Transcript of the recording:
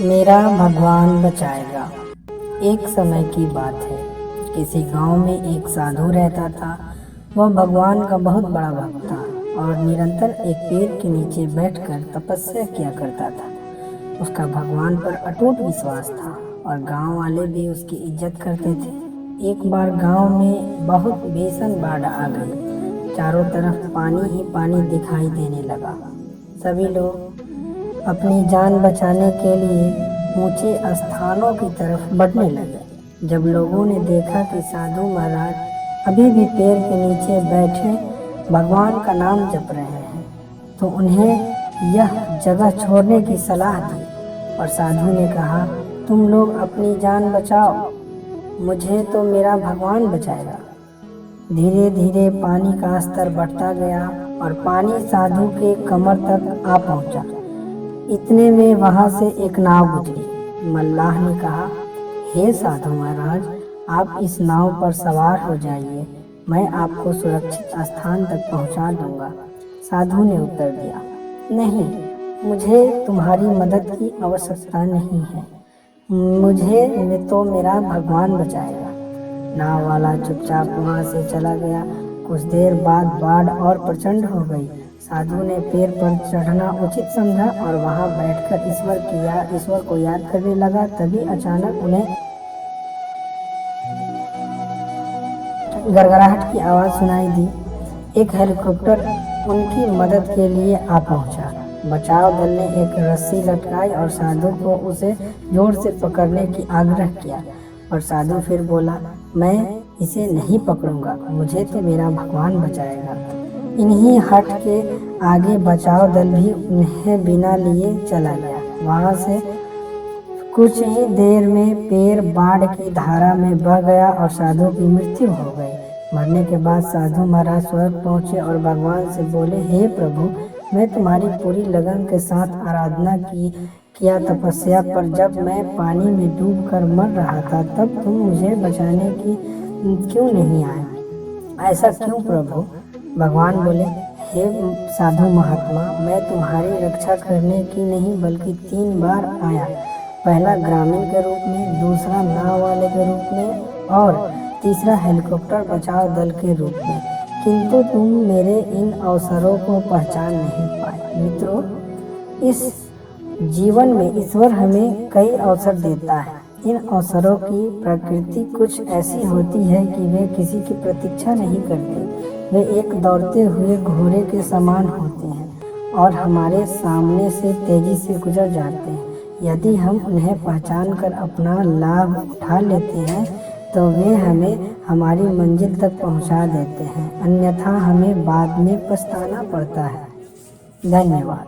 मेरा भगवान बचाएगा। एक समय की बात है, किसी गांव में एक साधु रहता था। वह भगवान का बहुत बड़ा भक्त था और निरंतर एक पेड़ के नीचे बैठकर तपस्या किया करता था। उसका भगवान पर अटूट विश्वास था और गांव वाले भी उसकी इज्जत करते थे। एक बार गांव में बहुत भीषण बाढ़ आ गई। चारों तरफ पानी ही पानी दिखाई देने लगा। सभी लोग अपनी जान बचाने के लिए ऊंचे स्थानों की तरफ बढ़ने लगे। जब लोगों ने देखा कि साधु महाराज अभी भी पेड़ के नीचे बैठे भगवान का नाम जप रहे हैं, तो उन्हें यह जगह छोड़ने की सलाह दी। और साधु ने कहा, तुम लोग अपनी जान बचाओ, मुझे तो मेरा भगवान बचाएगा। धीरे धीरे पानी का स्तर बढ़ता गया और पानी साधु के कमर तक आ पहुंचा। इतने में वहां से एक नाव गुजरी। मल्लाह ने कहा, हे साधु महाराज, आप इस नाव पर सवार हो जाइए, मैं आपको सुरक्षित स्थान तक पहुंचा दूंगा। साधु ने उत्तर दिया, नहीं, मुझे तुम्हारी मदद की आवश्यकता नहीं है, मुझे तो मेरा भगवान बचाएगा। नाव वाला चुपचाप वहां से चला गया। कुछ देर बाद बाढ़ और प्रचंड हो गई। साधु ने पेड़ पर चढ़ना उचित समझा और वहां बैठकर ईश्वर को याद करने लगा। तभी अचानक उन्हें गड़गड़ाहट की आवाज सुनाई दी। एक हेलीकॉप्टर उनकी मदद के लिए आ पहुंचा। बचाव दल ने एक रस्सी लटकाई और साधु को उसे जोर से पकड़ने की आग्रह किया। और साधु फिर बोला, मैं इसे नहीं पकड़ूंगा, मुझे तो मेरा भगवान बचाएगा। इन्हीं हट के आगे बचाव दल भी उन्हें बिना लिए चला गया। वहां से कुछ ही देर में पेड़ बाढ़ की धारा में बह गया और साधु की मृत्यु हो गई। मरने के बाद साधु महाराज स्वर्ग पहुंचे और भगवान से बोले, हे प्रभु, मैं तुम्हारी पूरी लगन के साथ आराधना किया तपस्या पर जब मैं पानी में डूबकर मर रहा था, तब तुम मुझे बचाने की क्यों नहीं आए? ऐसा क्यों प्रभु? भगवान बोले, हे साधु महात्मा, मैं तुम्हारी रक्षा करने की नहीं बल्कि 3 बार आया। पहला ग्रामीण के रूप में, दूसरा नाव वाले के रूप में और तीसरा हेलीकॉप्टर बचाव दल के रूप में, किंतु तुम मेरे इन अवसरों को पहचान नहीं पाए। मित्रों, इस जीवन में ईश्वर हमें कई अवसर देता है। इन अवसरों की प्रकृति कुछ ऐसी होती है कि वे किसी की प्रतीक्षा नहीं करते। वे एक दौड़ते हुए घोड़े के समान होते हैं और हमारे सामने से तेजी से गुजर जाते हैं। यदि हम उन्हें पहचान कर अपना लाभ उठा लेते हैं तो वे हमें हमारी मंजिल तक पहुंचा देते हैं, अन्यथा हमें बाद में पछताना पड़ता है। धन्यवाद।